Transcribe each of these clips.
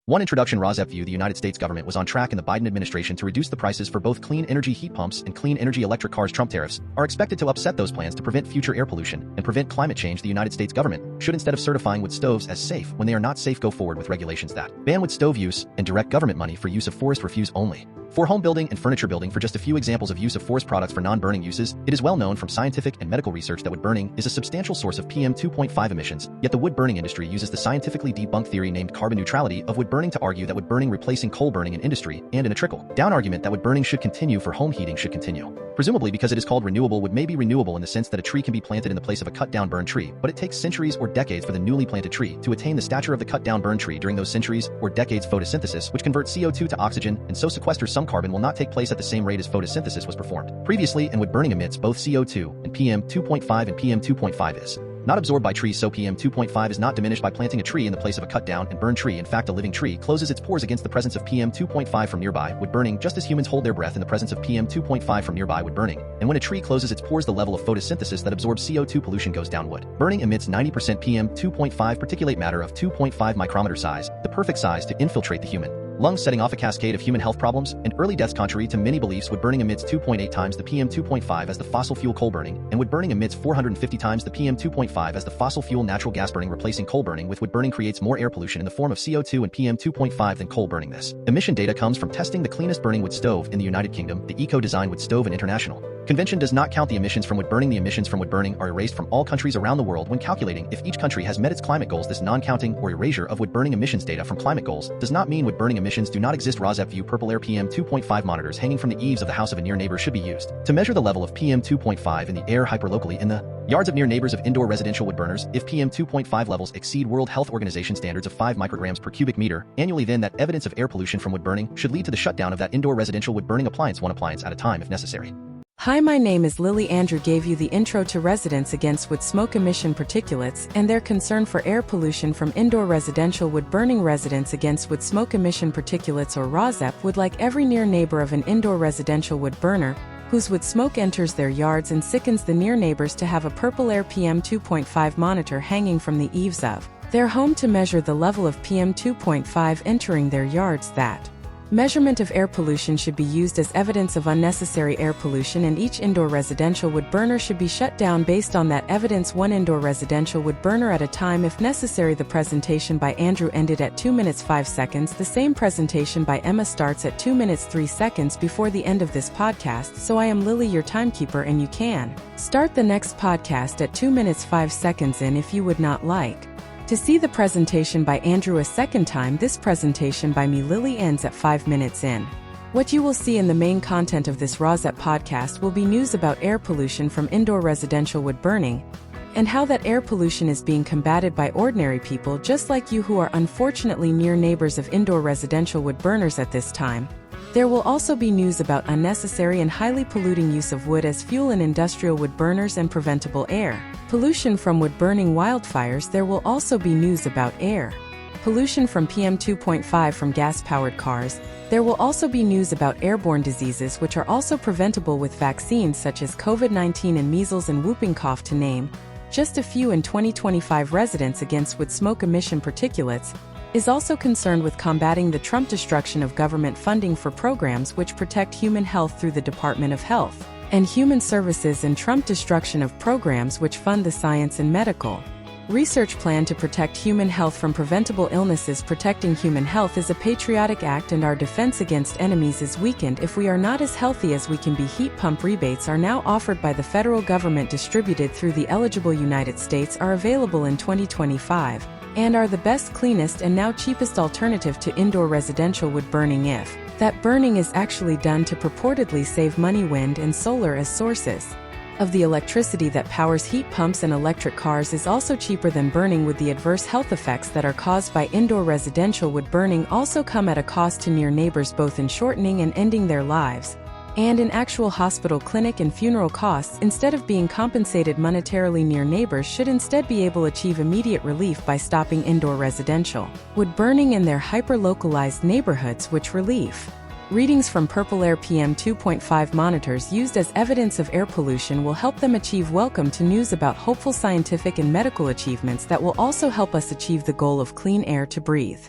1. Introduction. ROSEP. The United States government was on track in the Biden administration to reduce the prices for both clean energy heat pumps and clean energy electric cars. Trump tariffs are expected to upset those plans to prevent future air pollution and prevent climate change. The United States government should, instead of certifying wood stoves as safe when they are not safe, go forward with regulations that ban wood stove use and direct government money for use of forest refuse only. For home building and furniture building. For just a few examples of use of forest products for non-burning uses, it is well known from scientific and medical research that wood burning is a substantial source of PM 2.5 emissions, yet the wood burning industry uses the scientifically debunked theory named carbon neutrality of wood burning to argue that wood burning replacing coal burning in industry and in a trickle-down argument that wood burning should continue for home heating should continue. Presumably because it is called renewable. Wood may be renewable in the sense that a tree can be planted in the place of a cut-down burned tree, but it takes centuries or decades for the newly planted tree to attain the stature of the cut-down burned tree. During those centuries or decades, photosynthesis, which converts CO2 to oxygen and so sequesters some carbon, will not take place at the same rate as photosynthesis was performed previously, and wood burning emits both CO2 and PM 2.5, and PM 2.5 is not absorbed by trees, so PM 2.5 is not diminished by planting a tree in the place of a cut-down and burned tree. In fact, a living tree closes its pores against the presence of PM 2.5 from nearby wood burning, just as humans hold their breath in the presence of PM 2.5 from nearby wood burning. And when a tree closes its pores, the level of photosynthesis that absorbs CO2 pollution goes down. Wood burning emits 90% PM 2.5 particulate matter of 2.5 micrometer size, the perfect size to infiltrate the human lungs, setting off a cascade of human health problems and early deaths. Contrary to many beliefs, wood burning emits 2.8 times the PM 2.5 as the fossil fuel coal burning, and wood burning emits 450 times the PM 2.5 as the fossil fuel natural gas burning. Replacing coal burning with wood burning creates more air pollution in the form of CO2 and PM 2.5 than coal burning. This emission data comes from testing the cleanest burning wood stove in the United Kingdom, the Eco-Design Wood Stove and International Convention does not count the emissions from wood burning. The emissions from wood burning are erased from all countries around the world when calculating if each country has met its climate goals. This non-counting or erasure of wood burning emissions data from climate goals does not mean wood burning emissions do not exist. ROSEP. Purple air PM 2.5 monitors hanging from the eaves of the house of a near neighbor should be used to measure the level of PM 2.5 in the air hyperlocally in the yards of near neighbors of indoor residential wood burners. If PM 2.5 levels exceed World Health Organization standards of 5 micrograms per cubic meter annually, then that evidence of air pollution from wood burning should lead to the shutdown of that indoor residential wood burning appliance, one appliance at a time if necessary. Hi, my name is Lily. Andrew gave you the intro to residents against wood smoke emission particulates and their concern for air pollution from indoor residential wood burning. Residents against wood smoke emission particulates, or ROSEP, would like every near neighbor of an indoor residential wood burner whose wood smoke enters their yards and sickens the near neighbors to have a purple air PM 2.5 monitor hanging from the eaves of their home to measure the level of PM 2.5 entering their yards. That measurement of air pollution should be used as evidence of unnecessary air pollution, and each indoor residential wood burner should be shut down based on that evidence, one indoor residential wood burner at a time if necessary. The presentation by Andrew ended at 2 minutes 5 seconds. The same presentation by Emma starts at 2 minutes 3 seconds before the end of this podcast. So I am Lily, your timekeeper, and you can start the next podcast at 2 minutes 5 seconds in if you would not like to see the presentation by Andrew a second time. This presentation by me, Lily, ends at 5 minutes in. What you will see in the main content of this ROSEP podcast will be news about air pollution from indoor residential wood burning and how that air pollution is being combated by ordinary people just like you who are unfortunately near neighbors of indoor residential wood burners at this time. There will also be news about unnecessary and highly polluting use of wood as fuel in industrial wood burners and preventable air pollution from wood burning wildfires. There will also be news about air pollution from PM 2.5 from gas-powered cars. There will also be news about airborne diseases which are also preventable with vaccines such as COVID-19 and measles and whooping cough, to name just a few. In 2025, Residents Against Wood Smoke Emission Particulates is also concerned with combating the Trump destruction of government funding for programs which protect human health through the Department of Health and Human Services, and Trump destruction of programs which fund the science and medical research plan to protect human health from preventable illnesses. Protecting human health is a patriotic act, and our defense against enemies is weakened if we are not as healthy as we can be. Heat pump rebates are now offered by the federal government, distributed through the eligible United States, are available in 2025, and are the best, cleanest, and now cheapest alternative to indoor residential wood burning if that burning is actually done to purportedly save money. Wind and solar as sources of the electricity that powers heat pumps and electric cars is also cheaper than burning wood. The adverse health effects that are caused by indoor residential wood burning also come at a cost to near neighbors, both in shortening and ending their lives, and in actual hospital, clinic, and funeral costs. Instead of being compensated monetarily, near neighbors should instead be able to achieve immediate relief by stopping indoor residential wood burning in their hyper-localized neighborhoods, which relief readings from purple air PM 2.5 monitors used as evidence of air pollution will help them achieve. Welcome to news about hopeful scientific and medical achievements that will also help us achieve the goal of clean air to breathe.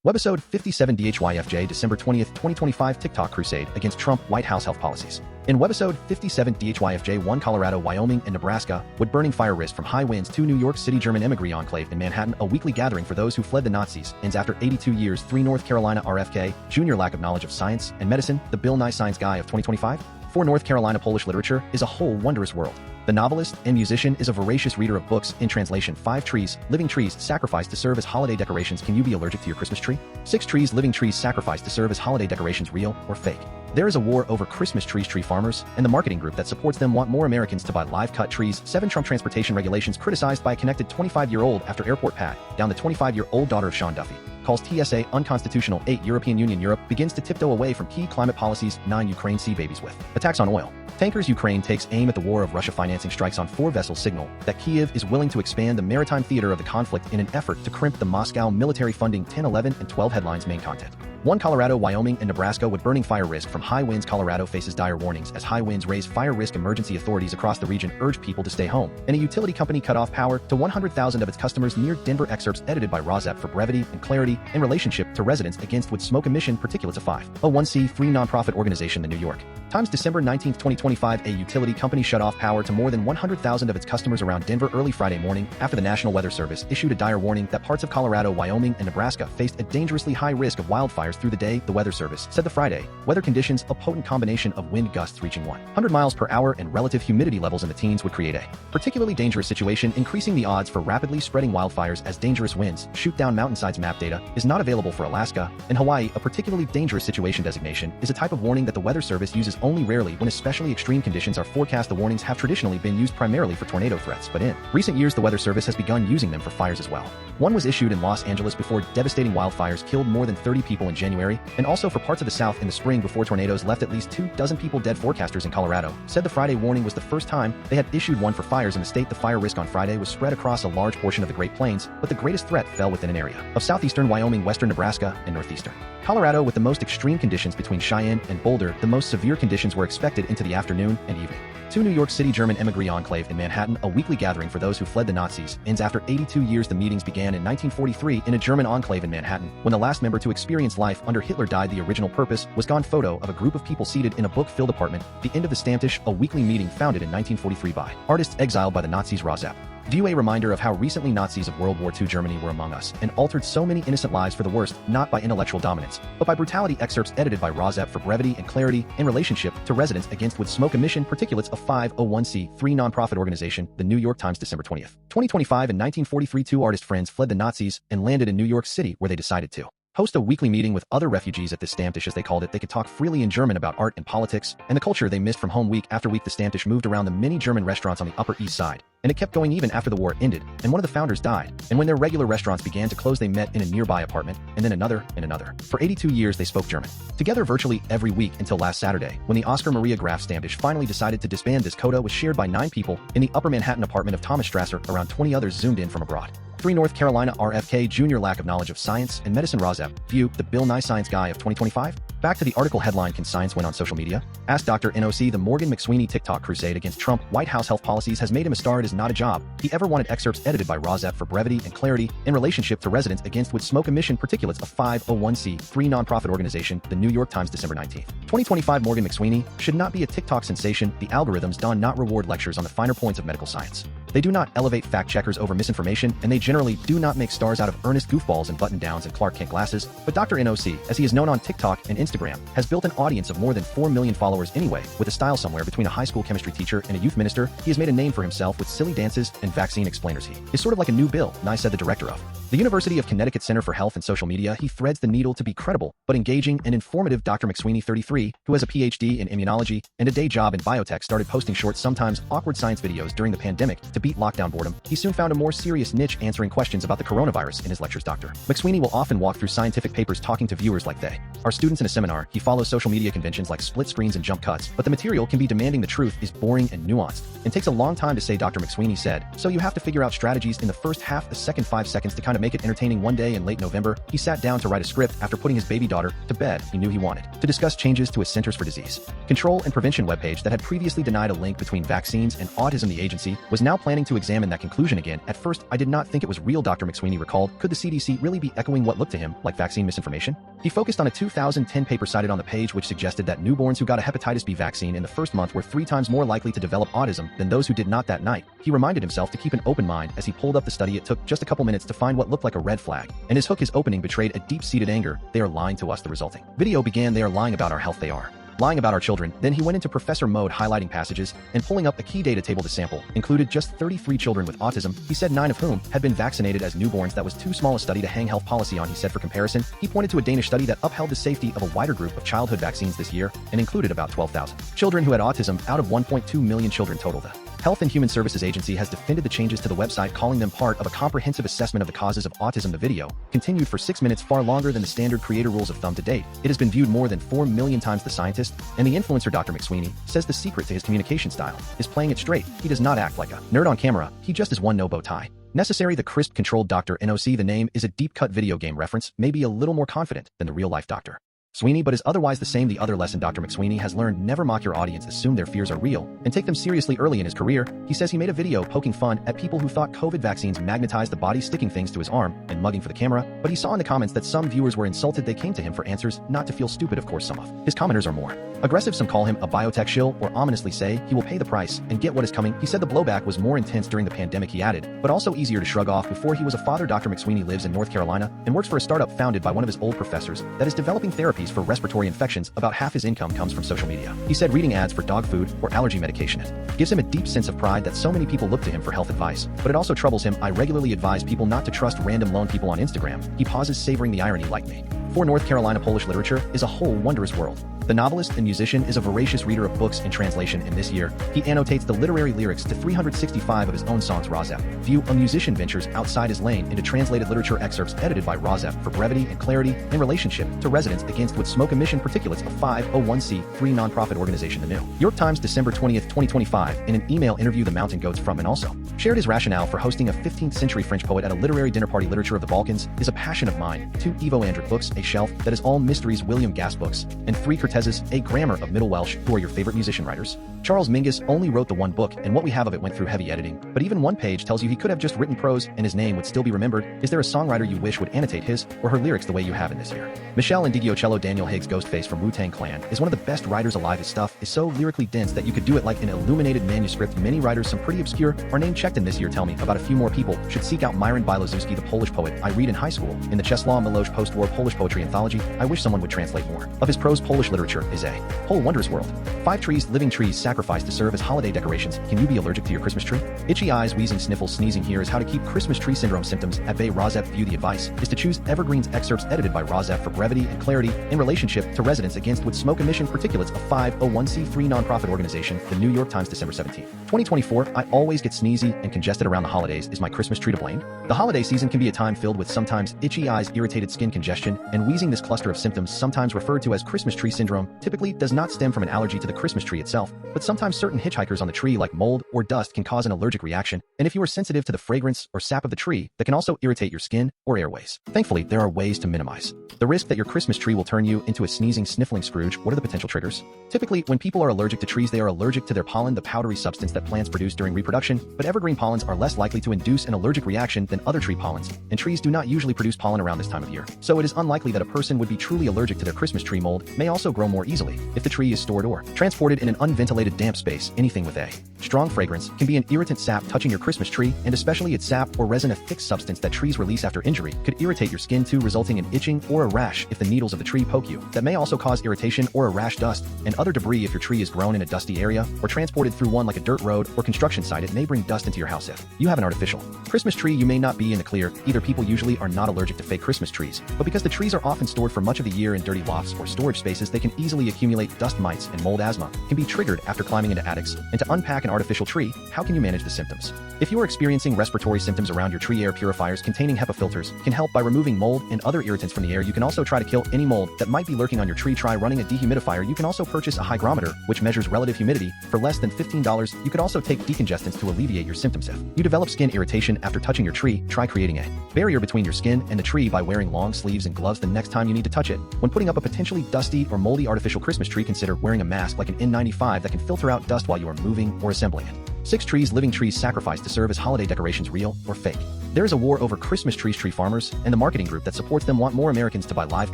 Webisode 57DHYAFj December 20th, 2025 TikTok crusade against Trump White House health policies. In Webisode 57DHYAFj 1 Colorado, Wyoming, and Nebraska, wood-burning fire risk from high winds 2 New York City German Emigree Enclave in Manhattan, a weekly gathering for those who fled the Nazis, ends after 82 years 3 North Carolina RFK, junior lack of knowledge of science and medicine, the Bill Nye Science Guy of 2025? 4 North Carolina Polish literature is a whole wondrous world. The novelist and musician is a voracious reader of books. In translation, 5 trees, living trees, sacrificed to serve as holiday decorations. Can you be allergic to your Christmas tree? 6 trees, living trees, sacrificed to serve as holiday decorations. Real or fake? There is a war over Christmas trees. Tree farmers and the marketing group that supports them want more Americans to buy live-cut trees. 7 Trump transportation regulations criticized by a connected 25-year-old after airport pat down the 25-year-old daughter of Sean Duffy. Calls TSA unconstitutional. 8 European Union Europe begins to tiptoe away from key climate policies. 9 Ukraine sea babies with attacks on oil tankers. Ukraine takes aim at the war of Russia. Financing strikes on 4 vessels signal that Kyiv is willing to expand the maritime theater of the conflict in an effort to crimp the Moscow military funding. 10, 11, and 12 headlines. Main content. 1 Colorado, Wyoming, and Nebraska wood-burning fire risk from high winds. Colorado faces dire warnings as high winds raise fire risk. Emergency authorities across the region urge people to stay home. And a utility company cut off power to 100,000 of its customers near Denver. Excerpts edited by Rosep for brevity and clarity in relationship to residents against wood smoke emission particulates. A 501c3 nonprofit organization. The New York Times December 19, 2025. A utility company shut off power to more than 100,000 of its customers around Denver early Friday morning after the National Weather Service issued a dire warning that parts of Colorado, Wyoming, and Nebraska faced a dangerously high risk of wildfires through the day. The Weather Service said the Friday weather conditions, a potent combination of wind gusts reaching 100 miles per hour and relative humidity levels in the teens, would create a particularly dangerous situation, increasing the odds for rapidly spreading wildfires as dangerous winds shoot down mountainsides. Map data is not available for Alaska and Hawaii. A particularly dangerous situation designation is a type of warning that the Weather Service uses only rarely when especially extreme conditions are forecast. The warnings have traditionally been used primarily for tornado threats, but in recent years the Weather Service has begun using them for fires as well. One was issued in Los Angeles before devastating wildfires killed more than 30 people in January, and also for parts of the South in the spring before tornadoes left at least 24 people dead. Forecasters in Colorado said the Friday warning was the first time they had issued one for fires in the state. The fire risk on Friday was spread across a large portion of the Great Plains, but the greatest threat fell within an area of southeastern Wyoming, western Nebraska, and northeastern Colorado, with the most extreme conditions between Cheyenne and Boulder. The most severe conditions were expected into the afternoon and evening. 2 New York City German Emigree Enclave in Manhattan, a weekly gathering for those who fled the Nazis, ends after 82 years. The meetings began in 1943 in a German enclave in Manhattan, when the last member to experience life under Hitler died. The original purpose was gone. Photo of a group of people seated in a book-filled apartment. The end of the Stammtisch, a weekly meeting founded in 1943 by artists exiled by the Nazis. Rosep. View a reminder of how recently Nazis of World War II Germany were among us and altered so many innocent lives for the worst, not by intellectual dominance, but by brutality. Excerpts edited by Rosep for brevity and clarity in relationship to residents against wood smoke emission particulates. A 501c3 nonprofit organization. The New York Times December 20th, 2025. In 1943, 2 artist friends fled the Nazis and landed in New York City, where they decided to host a weekly meeting with other refugees. At this Stammtisch, as they called it, they could talk freely in German about art and politics and the culture they missed from home. Week after week, the Stammtisch moved around the many German restaurants on the Upper East Side, and it kept going even after the war ended and one of the founders died. And when their regular restaurants began to close, they met in a nearby apartment, and then another and another. For 82 years they spoke German together virtually every week until last Saturday, when the Oscar Maria Graf Stammtisch finally decided to disband. This coda was shared by 9 people in the Upper Manhattan apartment of Thomas Strasser. Around 20 others zoomed in from abroad. 3 North Carolina RFK, junior lack of knowledge of science and medicine. Rosep. View, the Bill Nye Science Guy of 2025? Back to the article headline. Can science win on social media? Asked Dr. NOC. The Morgan McSweeney TikTok crusade against Trump White House health policies has made him a star. It is not a job he ever wanted. Excerpts edited by Rosep for brevity and clarity in relationship to residents against wood smoke emission particulates. A 501c3 nonprofit organization. The New York Times December 19, 2025. Morgan McSweeney should not be a TikTok sensation. The algorithms do not reward lectures on the finer points of medical science. They do not elevate fact-checkers over misinformation, and they generally do not make stars out of earnest goofballs and button-downs and Clark Kent glasses. But Dr. NOC, as he is known on TikTok and Instagram, has built an audience of more than 4 million followers anyway. With a style somewhere between a high school chemistry teacher and a youth minister, he has made a name for himself with silly dances and vaccine explainers. He is sort of like a new Bill Nye, said the director of the University of Connecticut Center for Health and Social Media. He threads the needle to be credible but engaging and informative. Dr. McSweeney, 33, who has a PhD in immunology and a day job in biotech, started posting short, sometimes awkward science videos during the pandemic to beat lockdown boredom. He soon found a more serious niche, answering questions about the coronavirus in his lectures. Dr. McSweeney will often walk through scientific papers talking to viewers like they are students in a seminar. He follows social media conventions like split screens and jump cuts, but the material can be demanding. The truth is boring and nuanced and takes a long time to say. Dr. McSweeney said, so you have to figure out strategies in the first half, the second 5 seconds to kind of to make it entertaining one day in late November, he sat down to write a script after putting his baby daughter to bed he knew he wanted, to discuss changes to his Centers for Disease Control and Prevention webpage that had previously denied a link between vaccines and autism. The agency was now planning to examine that conclusion again. At first, I did not think it was real, Dr. McSweeney recalled. Could the CDC really be echoing what looked to him like vaccine misinformation? He focused on a 2010 paper cited on the page which suggested that newborns who got a hepatitis B vaccine in the first month were 3 times more likely to develop autism than those who did not that night. He reminded himself to keep an open mind as he pulled up the study. It took just a couple minutes to find what looked like a red flag, and his hook, his opening, betrayed a deep-seated anger. They are lying to us. The resulting video began. They are lying about our health. They are lying about our children. Then he went into professor mode, highlighting passages and pulling up a key data table. The sample included just 33 children with autism. He said 9 of whom had been vaccinated as newborns. That was too small a study to hang health policy on, he said. For comparison, he pointed to a Danish study that upheld the safety of a wider group of childhood vaccines this year and included about 12,000 children who had autism out of 1.2 million children total. The Health and Human Services Agency has defended the changes to the website, calling them part of a comprehensive assessment of the causes of autism. The video continued for 6 minutes, far longer than the standard creator rules of thumb to date. It has been viewed more than 4 million times. The scientist and the influencer Dr. McSweeney says the secret to his communication style is playing it straight. He does not act like a nerd on camera. He just is one no bow tie necessary. The crisp, controlled Dr. NOC. The name is a deep-cut video game reference, maybe a little more confident than the real-life Dr. Sweeney, but is otherwise the same. The other lesson Dr. McSweeney has learned: never mock your audience, assume their fears are real, and take them seriously. Early in his career, he says he made a video poking fun at people who thought COVID vaccines magnetized the body, sticking things to his arm and mugging for the camera, but he saw in the comments that some viewers were insulted. They came to him for answers, not to feel stupid. Of course, some of his commenters are more aggressive. Some call him a biotech shill or ominously say he will pay the price and get what is coming. He said the blowback was more intense during the pandemic, he added, but also easier to shrug off. Before he was a father, Dr. McSweeney lives in North Carolina and works for a startup founded by one of his old professors that is developing therapies for respiratory infections. About half his income comes from social media. He said reading ads for dog food or allergy medication, it gives him a deep sense of pride that so many people look to him for health advice, but it also troubles him. I regularly advise people not to trust random lone people on Instagram. He pauses, savoring the irony. Like me. For North Carolina, Polish literature is a whole wondrous world. The novelist and musician is a voracious reader of books in translation, and this year, he annotates the literary lyrics to 365 of his own songs. Razep View, a musician ventures outside his lane into translated literature excerpts edited by Razep for brevity and clarity in relationship to residents against wood smoke emission particulates. A 501c3 nonprofit organization. The New York Times, December 20th, 2025, in an email interview, the Mountain Goats frontman also shared his rationale for hosting a 15th century French poet at a literary dinner party. Literature of the Balkans is a passion of mine. 2 Ivo Andrić books, a shelf that is all mysteries. William Gass books, and 3 Cortezes, a grammar of Middle Welsh. Who are your favorite musician writers? Charles Mingus only wrote the 1 book, and what we have of it went through heavy editing, but even 1 page tells you he could have just written prose and his name would still be remembered. Is there a songwriter you wish would annotate his or her lyrics the way you have in this year? Michelle Indigiocello. Daniel Higgs, Ghostface from Wu-Tang Clan, is one of the best writers alive. His stuff is so lyrically dense that you could do it like an illuminated manuscript. Many writers, some pretty obscure, are name checked in this year. Tell me about a few more people should seek out. Myron Bielazuski, the Polish poet I read in high school in the Czesław Miłosz post-war Polish poetry anthology. I wish someone would translate more of his prose. Polish literature is a whole wondrous world. 5 trees, living trees sacrificed to serve as holiday decorations. Can you be allergic to your Christmas tree? Itchy eyes, wheezing, sniffles, sneezing. Here is how to keep Christmas tree syndrome symptoms at bay. Razep View. The advice is to choose evergreens. Excerpts edited by Razep for brevity and clarity in relationship to residents against wood smoke emission particulates. A 501c3 nonprofit organization. The New York Times, December 17th, 2024. I always get sneezy and congested around the holidays. Is my Christmas tree to blame? The holiday season can be a time filled with sometimes itchy eyes, irritated skin, congestion, and wheezing. This cluster of symptoms, sometimes referred to as Christmas tree syndrome, typically does not stem from an allergy to the Christmas tree itself, but sometimes certain hitchhikers on the tree, like mold or dust, can cause an allergic reaction, and if you are sensitive to the fragrance or sap of the tree, that can also irritate your skin or airways. Thankfully, there are ways to minimize the risk that your Christmas tree will turn you into a sneezing, sniffling Scrooge. What are the potential triggers? Typically, when people are allergic to trees, they are allergic to their pollen, the powdery substance that plants produce during reproduction, but evergreen pollens are less likely to induce an allergic reaction than other tree pollens, and trees do not usually produce pollen around this time of year. So it is unlikely that a person would be truly allergic to their Christmas tree. Mold may also grow more easily if the tree is stored or transported in an unventilated damp space. Anything with a strong fragrance can be an irritant. Sap touching your Christmas tree, and especially its sap or resin, a thick substance that trees release after injury, could irritate your skin too, resulting in itching or a rash if the needles of the tree poke you. That may also cause irritation or a rash. Dust and other debris. If your tree is grown in a dusty area or transported through one like a dirt road or construction site, it may bring dust into your house. If you have an artificial Christmas tree, you may not be in the clear either. People usually are not allergic to fake Christmas trees, but because the trees are often stored for much of the year in dirty lofts or storage spaces, they can can easily accumulate dust mites and mold asthma can be triggered after climbing into attics. And to unpack an artificial tree, how can you manage the symptoms? If you are experiencing respiratory symptoms around your tree, air purifiers containing HEPA filters can help by removing mold and other irritants from the air. You can also try to kill any mold that might be lurking on your tree. Try running a dehumidifier. You can also purchase a hygrometer, which measures relative humidity, for less than $15. You could also take decongestants to alleviate your symptoms. If you develop skin irritation after touching your tree, try creating a barrier between your skin and the tree by wearing long sleeves and gloves the next time you need to touch it. When putting up a potentially dusty or moldy artificial Christmas tree, consider wearing a mask like an N95 that can filter out dust while you are moving or assembling it. 6 trees. Living trees sacrificed to serve as holiday decorations, real or fake? There is a war over Christmas trees. Tree farmers and the marketing group that supports them want more Americans to buy live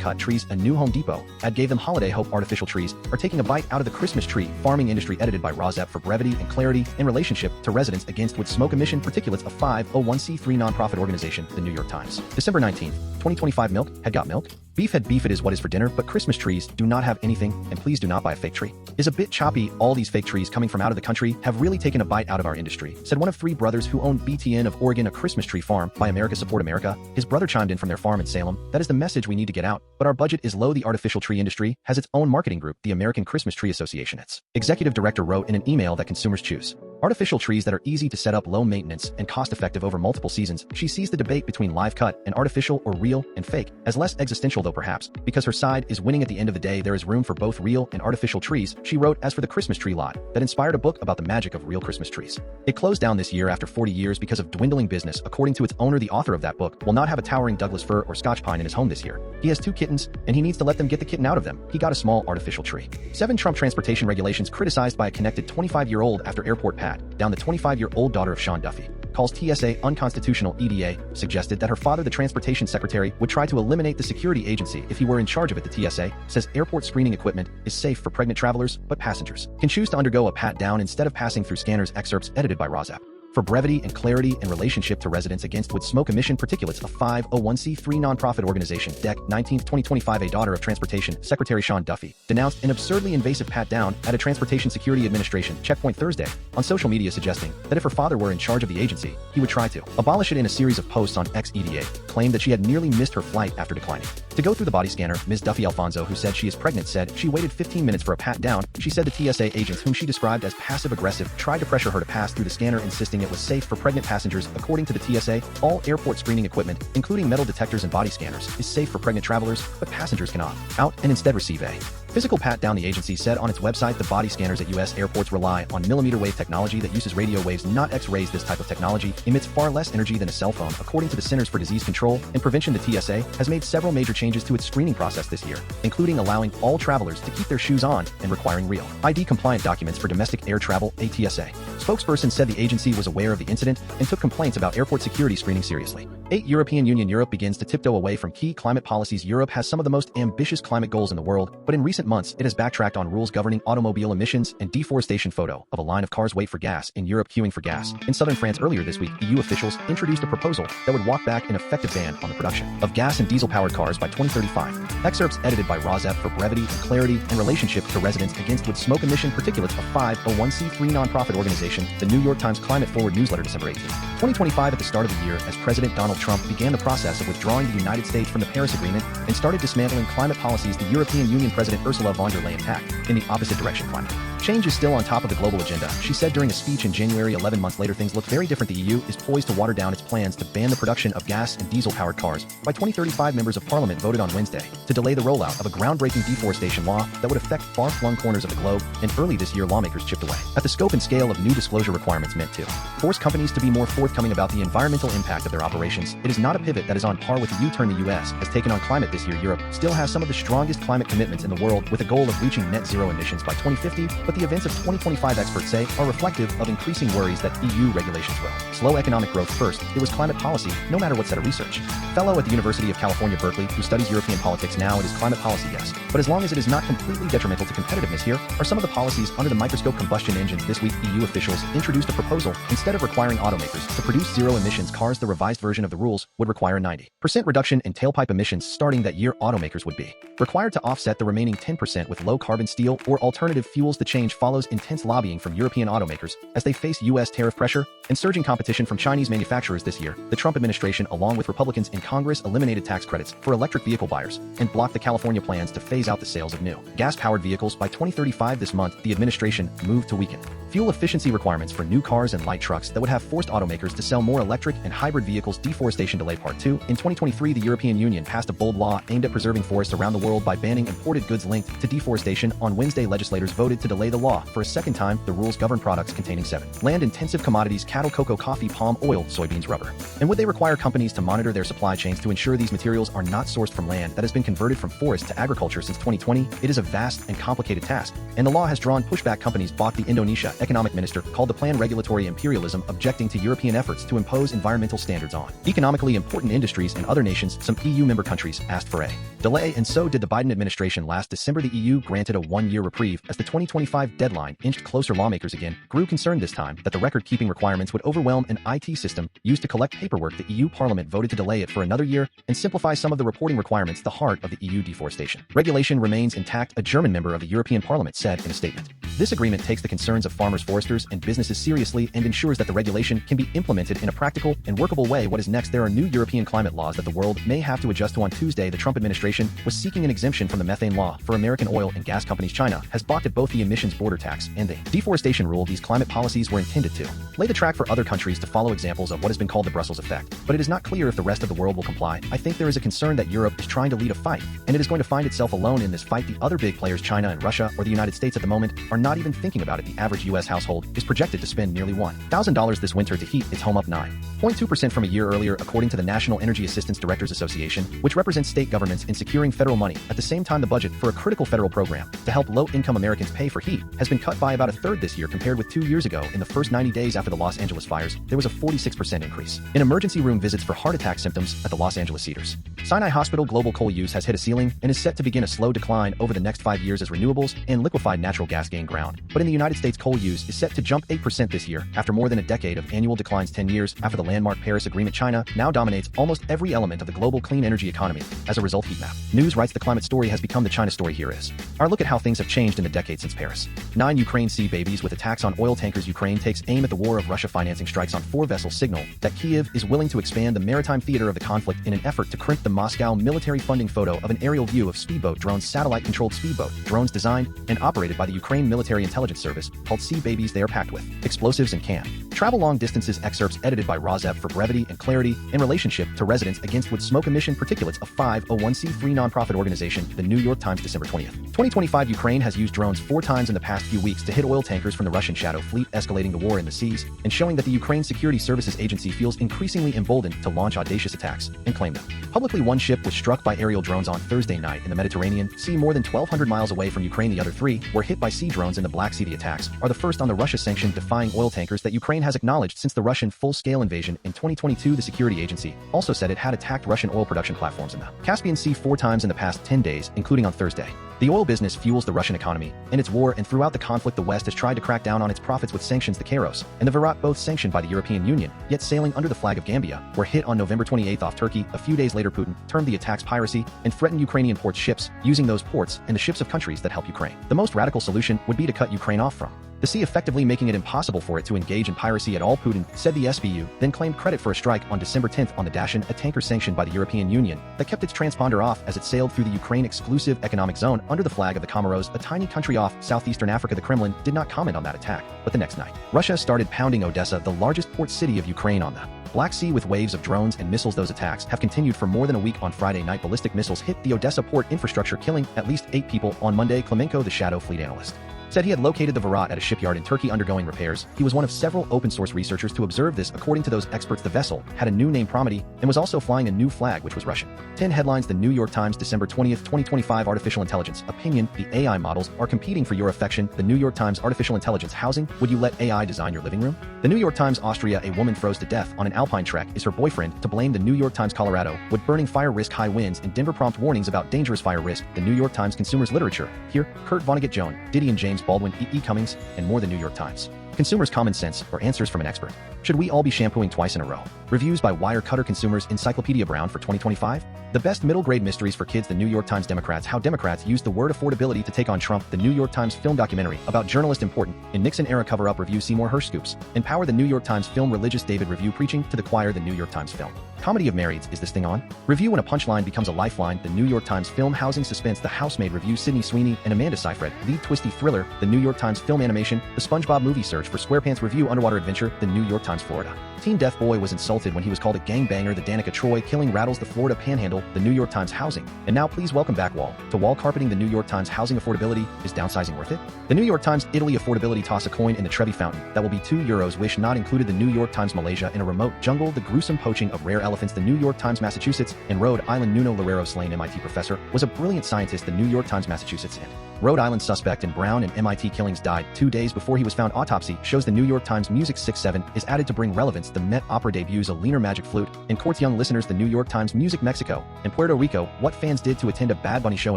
cut trees. A new Home Depot ad gave them holiday hope. Artificial trees are taking a bite out of the Christmas tree farming industry. Edited by Rozep for brevity and clarity in relationship to residents against wood smoke emission particulates. A 501c3 nonprofit organization. The New York Times. December 19th, 2025. Milk had got milk. Beef had beef. It is what is for dinner, but Christmas trees do not have anything, and please do not buy a fake tree. Is a bit choppy. All these fake trees coming from out of the country have really taken a bite out of our industry, said one of 3 brothers who own BTN of Oregon, a Christmas tree farm. Buy America, support America. His brother chimed in from their farm in Salem. That is the message we need to get out, but our budget is low. The artificial tree industry has its own marketing group, the American Christmas Tree Association. Its executive director wrote in an email that consumers choose artificial trees that are easy to set up, low maintenance, and cost-effective over multiple seasons. She sees the debate between live cut and artificial, or real and fake, as less existential, though perhaps because her side is winning. At the end of the day, there is room for both real and artificial trees, she wrote. As for the Christmas tree lot that inspired a book about the magic of real Christmas trees, it closed down this year after 40 years because of dwindling business. According to its owner, the author of that book will not have a towering Douglas fir or Scotch pine in his home this year. He has 2 kittens, and he needs to let them get the kitten out of them. He got a small artificial tree. 7 Trump transportation regulations criticized by a connected 25-year-old after airport pat down the 25-year-old daughter of Sean Duffy calls TSA unconstitutional. EDA suggested that her father, the transportation secretary, would try to eliminate the security agency if he were in charge of it. The TSA says airport screening equipment is safe for pregnant travelers, but passengers can choose to undergo a pat-down instead of passing through scanners. Excerpts edited by Rozep for brevity and clarity in relationship to residents against wood smoke emission particulates. A 501c3 nonprofit organization. Dec. 19th, 2025. A daughter of Transportation Secretary Sean Duffy denounced an absurdly invasive pat-down at a Transportation Security Administration checkpoint Thursday on social media, suggesting that if her father were in charge of the agency, he would try to abolish it. In a series of posts on X, EDA claimed that she had nearly missed her flight after declining to go through the body scanner. Ms. Duffy Alfonso, who said she is pregnant, said she waited 15 minutes for a pat-down. She said the TSA agents, whom she described as passive-aggressive, tried to pressure her to pass through the scanner, insisting it was safe for pregnant passengers. According to the TSA, all airport screening equipment, including metal detectors and body scanners, is safe for pregnant travelers, but passengers can opt out and instead receive a physical pat-down. The agency said on its website the body scanners at U.S. airports rely on millimeter wave technology that uses radio waves, not X-rays. This type of technology emits far less energy than a cell phone. According to the Centers for Disease Control and Prevention, the TSA has made several major changes to its screening process this year, including allowing all travelers to keep their shoes on and requiring real ID-compliant documents for domestic air travel. A TSA spokesperson said the agency was aware of the incident and took complaints about airport security screening seriously. 8 European Union. Europe begins to tiptoe away from key climate policies. Europe has some of the most ambitious climate goals in the world, but in recent months it has backtracked on rules governing automobile emissions and deforestation. Photo of a line of cars wait for gas in Europe queuing for gas. In southern France earlier this week, EU officials introduced a proposal that would walk back an effective ban on the production of gas and diesel-powered cars by 2035. Excerpts edited by Rozep for brevity and clarity in relationship to residents against wood smoke emission particulates. A 501c3 nonprofit organization. The New York Times Climate Forward newsletter. December 18, 2025. At the start of the year, as President Donald Trump began the process of withdrawing the United States from the Paris Agreement and started dismantling climate policies, the European Union President Ursula von der Leyen tacked in the opposite direction. Climate change is still on top of the global agenda, she said during a speech in January. 11 months later, things look very different. The EU is poised to water down its plans to ban the production of gas and diesel-powered cars. By 2035, members of parliament voted on Wednesday to delay the rollout of a groundbreaking deforestation law that would affect far-flung corners of the globe, and early this year lawmakers chipped away at the scope and scale of new disclosure requirements meant to force companies to be more forthcoming about the environmental impact of their operations. It is not a pivot that is on par with the U-turn the U.S. has taken on climate this year. Europe still has some of the strongest climate commitments in the world, with a goal of reaching net zero emissions by 2050, but the events of 2025, experts say, are reflective of increasing worries that EU regulations will slow economic growth. First, it was climate policy, no matter what set of research. Fellow at the University of California, Berkeley, who studies European politics. Now it is climate policy, yes, but as long as it is not completely detrimental to competitiveness. Here are some of the policies under the microscope. Combustion engines. This week, EU officials introduced a proposal. Instead of requiring automakers to produce zero-emissions cars, the revised version of the rules would require a 90% reduction in tailpipe emissions. Starting that year, automakers would be required to offset the remaining 10% with low-carbon steel or alternative fuels. The change change follows intense lobbying from European automakers as they face U.S. tariff pressure and surging competition from Chinese manufacturers this year. The Trump administration, along with Republicans in Congress, eliminated tax credits for electric vehicle buyers and blocked the California plans to phase out the sales of new gas-powered vehicles by 2035. This month, the administration moved to weaken fuel efficiency requirements for new cars and light trucks that would have forced automakers to sell more electric and hybrid vehicles. Deforestation delay part 2. In 2023, the European Union passed a bold law aimed at preserving forests around the world by banning imported goods linked to deforestation. On Wednesday, legislators voted to delay the law for a second time. The rules govern products containing 7 land-intensive commodities: cattle, cocoa, coffee, palm oil, soybeans, rubber. And would they require companies to monitor their supply chains to ensure these materials are not sourced from land that has been converted from forest to agriculture since 2020? It is a vast and complicated task, and the law has drawn pushback. Companies balked. The Indonesia economic minister called the plan regulatory imperialism, objecting to European efforts to impose environmental standards on economically important industries in other nations. Some EU member countries asked for a delay, and so did the Biden administration. Last December, the EU granted a 1-year reprieve as the 2025 deadline inched closer. Lawmakers again grew concerned this time that the record-keeping requirements would overwhelm an IT system used to collect paperwork. The EU Parliament voted to delay it for another year and simplify some of the reporting requirements. The heart of the EU deforestation regulation remains intact, a German member of the European Parliament said in a statement. This agreement takes the concerns of farmers, foresters, and businesses seriously and ensures that the regulation can be implemented in a practical and workable way. What is next? There are new European climate laws that the world may have to adjust to. On Tuesday, the Trump administration was seeking an exemption from the methane law for American oil and gas companies. China has balked at both the emissions border tax and the deforestation rule. These climate policies were intended to lay the track for other countries to follow, examples of what has been called the Brussels effect. But it is not clear if the rest of the world will comply. I think there is a concern that Europe is trying to lead a fight, and it is going to find itself alone in this fight. The other big players, China and Russia or the United States at the moment, are not even thinking about it. The average U.S. household is projected to spend nearly $1,000 this winter to heat its home, up 9.2% from a year earlier, according to the National Energy Assistance Directors Association, which represents state governments in securing federal money. At the same time, the budget for a critical federal program to help low-income Americans pay for heat has been cut by about a third this year compared with 2 years ago. In the first 90 days after the Los Angeles fires, there was a 46% increase in emergency room visits for heart attack symptoms at the Los Angeles Cedars Sinai Hospital. Global coal use has hit a ceiling and is set to begin a slow decline over the next 5 years as renewables and liquefied natural gas gain ground. But in the United States, coal use is set to jump 8% this year after more than a decade of annual declines. 10 years after the landmark Paris Agreement, China now dominates almost every element of the global clean energy economy. As a result, heat map news writes the climate story has become the China story. Here is our look at how things have changed in the decade since Paris. 9 Ukraine sea babies with attacks on oil tankers. Ukraine takes aim at the war of Russia. Financing strikes on 4 vessels signal that Kyiv is willing to expand the maritime theater of the conflict in an effort to crimp. The Moscow military funding photo of an aerial view of speedboat drones, satellite-controlled speedboat drones designed and operated by the Ukraine Military Intelligence Service, called Sea Babies. They are packed with explosives and can travel long distances. Excerpts edited by Rozev for brevity and clarity in relationship to residents against wood smoke emission particulates. A 501c3 nonprofit organization. The New York Times, December 20th, 2025. Ukraine has used drones 4 times in the past few weeks to hit oil tankers from the Russian shadow fleet, escalating the war in the seas and showing that the Ukraine Security Services Agency feels increasingly emboldened to launch audacious attacks and claim them publicly. One ship was struck by aerial drones on Thursday night in the Mediterranean Sea, more than 1,200 miles away from Ukraine. The other 3 were hit by sea drones in the Black Sea. The attacks are the first on the Russia-sanctioned defying oil tankers that Ukraine has acknowledged since the Russian full-scale invasion in 2022. The security agency also said it had attacked Russian oil production platforms in the Caspian Sea 4 times in the past 10 days, including on Thursday. The oil business fuels the Russian economy and its war, and throughout the conflict, the West has tried to crack down on its profits with sanctions. The Kairos and the Virat, both sanctioned by the European Union, yet sailing under the flag of Gambia, were hit on November 28th off Turkey. A few days later, Putin termed the attacks piracy and threatened Ukrainian port ships using those ports and the ships of countries that help Ukraine. The most radical solution would be to cut Ukraine off from the sea, effectively making it impossible for it to engage in piracy at all, Putin said. The SBU then claimed credit for a strike on December 10th on the Dashin, a tanker sanctioned by the European Union that kept its transponder off as it sailed through the Ukraine exclusive economic zone under the flag of the Comoros, a tiny country off southeastern Africa. The Kremlin did not comment on that attack, but the next night, Russia started pounding Odessa, the largest port city of Ukraine, on the Black Sea with waves of drones and missiles. Those attacks have continued for more than a week. On Friday night, ballistic missiles hit the Odessa port infrastructure, killing at least 8 people. On Monday, Klemenko, the shadow fleet analyst, said he had located the Virat at a shipyard in Turkey undergoing repairs. He was one of several open-source researchers to observe this. According to those experts, the vessel had a new name, Promedy, and was also flying a new flag, which was Russian. 10 headlines. The New York Times, December 20th, 2025. Artificial intelligence opinion. The AI models are competing for your affection. The New York Times. Artificial intelligence housing. Would you let AI design your living room? The New York Times. Austria. A woman froze to death on an alpine trek. Is her boyfriend to blame? The New York Times. Colorado. Would burning fire risk high winds? In Denver, prompt warnings about dangerous fire risk. The New York Times. Consumers literature. Here, Kurt Vonnegut, Joan Didion, James Baldwin, E. Cummings, and more. The New York Times. Consumers' common sense or answers from an expert. Should we all be shampooing twice in a row? Reviews by Wirecutter Consumers Encyclopedia Brown for 2025. The best middle-grade mysteries for kids. The New York Times. Democrats. How Democrats used the word affordability to take on Trump. The New York Times film documentary about journalist important in Nixon-era cover-up review. Seymour Hersh scoops. Empower. The New York Times film religious David review preaching to the choir. The New York Times film comedy of marrieds. Is this thing on? Review when a punchline becomes a lifeline. The New York Times film housing suspense. The Housemaid review. Sydney Sweeney and Amanda Seyfried lead twisty thriller. The New York Times film animation. The SpongeBob movie search for SquarePants review. Underwater adventure. The New York Times. Florida teen deaf boy was insulted when he was called a gangbanger. The Danica Troy killing rattles the Florida Panhandle. The New York Times housing. And now please welcome back wall to wall carpeting. The New York Times housing affordability. Is downsizing worth it? The New York Times Italy affordability. Toss a coin in the Trevi fountain. That will be €2. Wish not included. The New York Times Malaysia in a remote jungle. The gruesome poaching of rare elephants. The New York Times Massachusetts and Rhode Island. Nuno Loureiro slain MIT professor was a brilliant scientist. The New York Times Massachusetts and Rhode Island suspect in Brown and MIT killings died 2 days before he was found. Autopsy shows. The New York Times Music 67 is added to bring relevance. The Met Opera debuts a leaner magic flute and courts young listeners. The New York Times Music Mexico and Puerto Rico. What fans did to attend a Bad Bunny show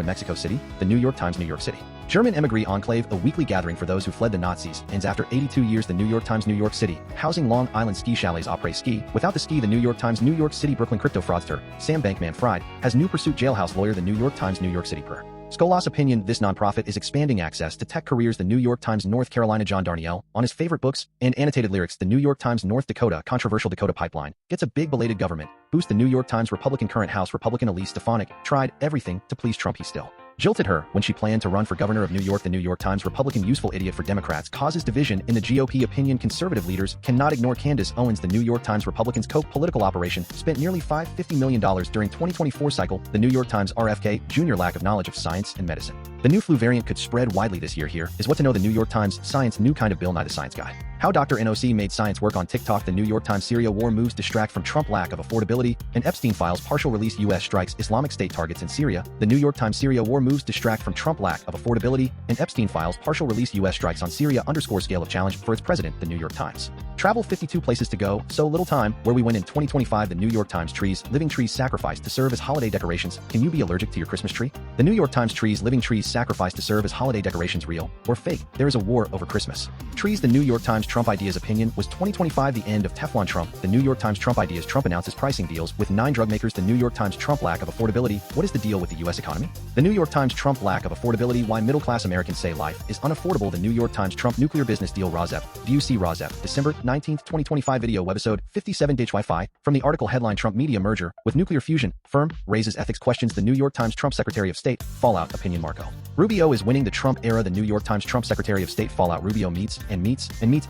in Mexico City. The New York Times New York City. German Emigree Enclave, a weekly gathering for those who fled the Nazis, ends after 82 years. The New York Times New York City, housing Long Island ski chalets. Après ski, without the ski. The New York Times New York City. Brooklyn crypto fraudster Sam Bankman-Fried has new pursuit. Jailhouse lawyer. The New York Times New York City. Per Scholas opinion, this nonprofit is expanding access to tech careers. The New York Times North Carolina. John Darnielle, on his favorite books and annotated lyrics. The New York Times North Dakota, controversial Dakota pipeline gets a big belated government boost. The New York Times Republican current House Republican Elise Stefanik tried everything to please Trump. He still jilted her when she planned to run for governor of New York. The New York Times Republican useful idiot for Democrats causes division in the GOP. Opinion conservative leaders cannot ignore Candace Owens. The New York Times Republicans Koch political operation spent nearly $50 million during 2024 cycle. The New York Times RFK Jr. lack of knowledge of science and medicine. The new flu variant could spread widely this year. Here is what to know. The New York Times Science new kind of Bill Nye the Science Guy. How Dr. NOC made science work on TikTok. The New York Times Syria war moves distract from Trump lack of affordability and Epstein files partial release. U.S. strikes Islamic State targets in Syria. The New York Times Syria war moves distract from Trump lack of affordability and Epstein files partial release. U.S. strikes on Syria underscore scale of challenge for its president. The New York Times. Travel 52 places to go, so little time. Where we win in 2025. The New York Times trees, living trees sacrificed to serve as holiday decorations. Can you be allergic to your Christmas tree? The New York Times trees, living trees sacrificed to serve as holiday decorations. Real or fake? There is a war over Christmas trees. The New York Times Trump ideas opinion. Was 2025 the end of Teflon Trump? The New York Times Trump ideas. Trump announces pricing deals with 9 drug makers. The New York Times Trump lack of affordability. What is the deal with the U.S. economy? The New York Times Trump lack of affordability. Why middle-class Americans say life is unaffordable. The New York Times Trump nuclear business deal. Rosef. Do you see Rosef? December 19th, 2025 video. Webisode 57DHYAFj from the article headline Trump media merger with nuclear fusion firm raises ethics questions. The New York Times Trump Secretary of State fallout opinion. Marco Rubio is winning the Trump era. The New York Times Trump Secretary of State fallout. Rubio meets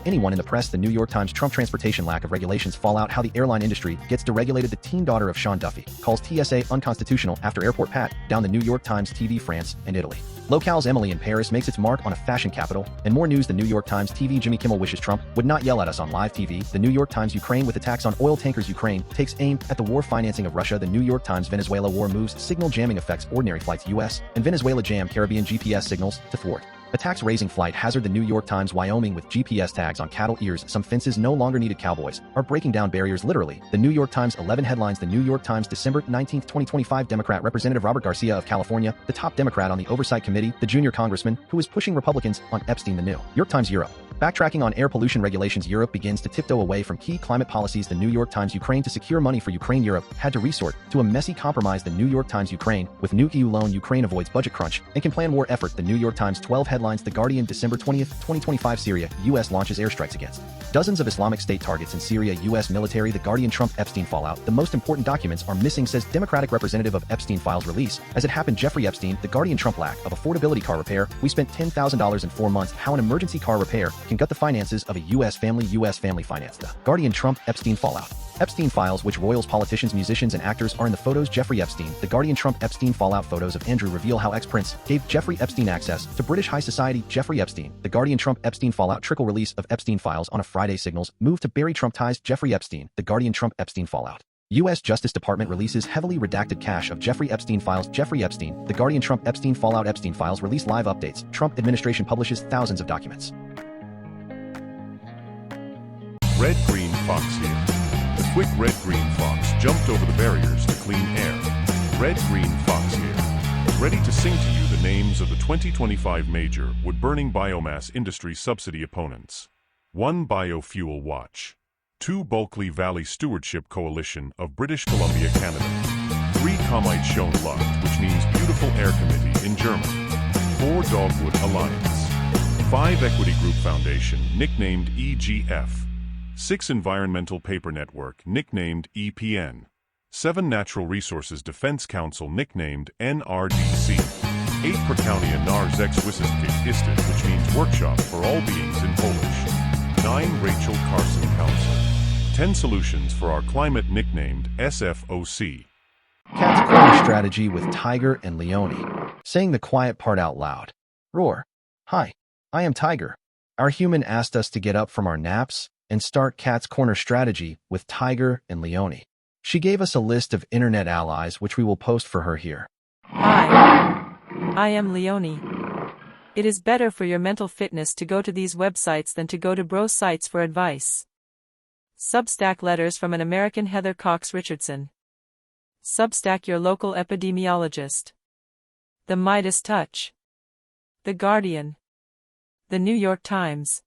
anyone in the press. The New York Times Trump transportation lack of regulations fallout. How the airline industry gets deregulated. The teen daughter of Sean Duffy calls TSA unconstitutional after airport pat down. The New York Times TV. France and Italy. Locales. Emily in Paris makes its mark on a fashion capital. And more news. The New York Times TV. Jimmy Kimmel wishes Trump would not yell at us on live TV. The New York Times Ukraine with attacks on oil tankers. Ukraine takes aim at the war financing of Russia. The New York Times Venezuela war moves signal jamming affects ordinary flights. U.S. and Venezuela jam Caribbean GPS signals to thwart attacks raising flight hazard. The New York Times Wyoming with GPS tags on cattle ears. Some fences no longer needed. Cowboys are breaking down barriers literally. The New York Times 11 headlines. The New York Times December 19th, 2025 Democrat Representative Robert Garcia of California, the top Democrat on the Oversight Committee, the junior congressman who is pushing Republicans on Epstein. The New York Times Europe. Backtracking on air pollution regulations. Europe begins to tiptoe away from key climate policies. The New York Times Ukraine to secure money for Ukraine. Europe had to resort to a messy compromise. The New York Times Ukraine with new EU loan. Ukraine avoids budget crunch and can plan war effort. The New York Times 12 headlines. The Guardian December 20th, 2025 Syria. U.S. launches airstrikes against dozens of Islamic State targets in Syria. U.S. military. The Guardian Trump Epstein fallout. The most important documents are missing, says Democratic representative of Epstein files release. As it happened, Jeffrey Epstein. The Guardian Trump lack of affordability. Car repair. We spent $10,000 in 4 months. How an emergency car repair can gut the finances of a U.S. family. U.S. family finance. The Guardian Trump Epstein fallout. Epstein files, which royals, politicians, musicians, and actors are in the photos. Jeffrey Epstein. The Guardian Trump Epstein fallout. Photos of Andrew reveal how ex-prince gave Jeffrey Epstein access to British high society. Jeffrey Epstein. The Guardian Trump Epstein fallout. Trickle release of Epstein files on a Friday. Signals move to bury Trump ties. Jeffrey Epstein. The Guardian Trump Epstein fallout. U.S. Justice Department releases heavily redacted cache of Jeffrey Epstein files. Jeffrey Epstein. The Guardian Trump Epstein fallout. Epstein files release live updates. Trump administration publishes thousands of documents. Red Green Fox here. The quick Red Green Fox jumped over the barriers to clean air. Red Green Fox here. Ready to sing to you the names of the 2025 major wood-burning biomass industry subsidy opponents. 1 Biofuel Watch. 2 Bulkley Valley Stewardship Coalition of British Columbia, Canada. 3 Kommite Luft, which means Beautiful Air Committee in German. 4 Dogwood Alliance. 5 Equity Group Foundation, nicknamed EGF. 6 Environmental Paper Network, nicknamed EPN. 7 Natural Resources Defense Council, nicknamed NRDC. 8 Prakaunia Narzexwisistik Istit, which means Workshop for All Beings in Polish. 9 Rachel Carson Council. 10 Solutions for Our Climate, nicknamed SFOC. Cat's corner strategy with Tiger and Leone. Saying the quiet part out loud. Roar. Hi, I am Tiger. Our human asked us to get up from our naps and start Cat's corner strategy with Tiger and Leone. She gave us a list of internet allies which we will post for her here. Hi, I am Leone. It is better for your mental fitness to go to these websites than to go to bro sites for advice. Substack letters from an American Heather Cox Richardson. Substack your local epidemiologist. The Midas Touch. The Guardian. The New York Times.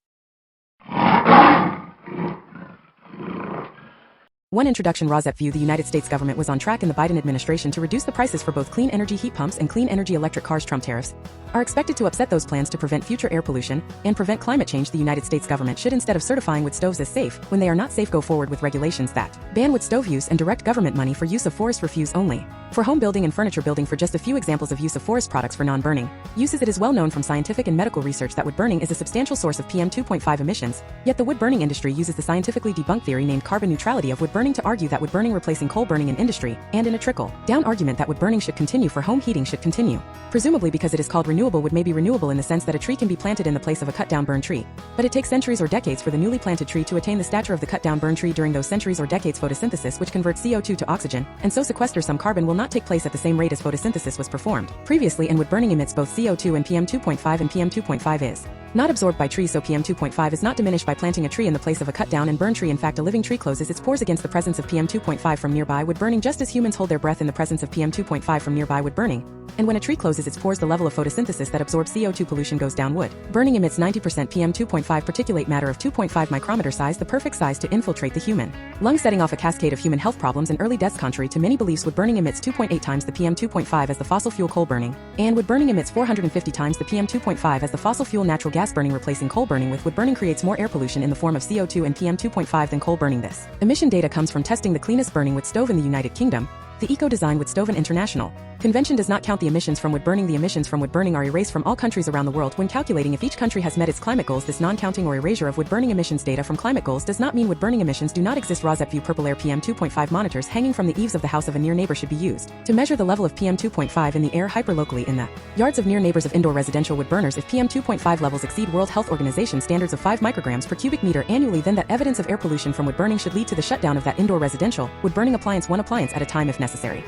One introduction. Rosette. The United States government was on track in the Biden administration to reduce the prices for both clean energy heat pumps and clean energy electric cars. Trump tariffs are expected to upset those plans to prevent future air pollution and prevent climate change. The United States government should, instead of certifying wood stoves as safe when they are not safe, go forward with regulations that ban wood stove use and direct government money for use of forest refuse only for home building and furniture building. For just a few examples of use of forest products for non-burning uses, it is well known from scientific and medical research that wood burning is a substantial source of PM 2.5 emissions, yet the wood burning industry uses the scientifically debunked theory named carbon neutrality of wood burning to argue that wood burning replacing coal burning in industry, and in a trickle-down argument that wood burning should continue for home heating should continue. Presumably because it is called renewable, wood may be renewable in the sense that a tree can be planted in the place of a cut-down burned tree. But it takes centuries or decades for the newly planted tree to attain the stature of the cut-down burned tree. During those centuries or decades, photosynthesis, which converts CO2 to oxygen, and so sequesters some carbon, will not take place at the same rate as photosynthesis was performed previously, and wood burning emits both CO2 and PM 2.5, and PM 2.5 is not absorbed by trees, so PM 2.5 is not diminished by planting a tree in the place of a cut-down and burned tree. In fact, a living tree closes its pores against the presence of PM 2.5 from nearby wood burning, just as humans hold their breath in the presence of PM 2.5 from nearby wood burning. And when a tree closes its pores, the level of photosynthesis that absorbs CO2 pollution goes down. Wood burning emits 90% PM 2.5 particulate matter of 2.5 micrometer size, the perfect size to infiltrate the human lung, setting off a cascade of human health problems and early deaths. Contrary to many beliefs, wood burning emits 2.8 times the PM 2.5 as the fossil fuel coal burning, and wood burning emits 450 times the PM 2.5 as the fossil fuel natural gas burning. Replacing coal burning with wood burning creates more air pollution in the form of CO2 and PM 2.5 than coal burning. This emission data comes from testing the cleanest burning wood stove in the United Kingdom. The Eco-Design Wood Stove International Convention does not count the emissions from wood burning. The emissions from wood burning are erased from all countries around the world when calculating if each country has met its climate goals. This non-counting or erasure of wood burning emissions data from climate goals does not mean wood burning emissions do not exist. Rosette View purple air PM 2.5 monitors hanging from the eaves of the house of a near neighbor should be used to measure the level of PM 2.5 in the air hyperlocally in the yards of near neighbors of indoor residential wood burners. If PM 2.5 levels exceed World Health Organization standards of 5 micrograms per cubic meter annually, then that evidence of air pollution from wood burning should lead to the shutdown of that indoor residential wood burning appliance, one appliance at a time if necessary.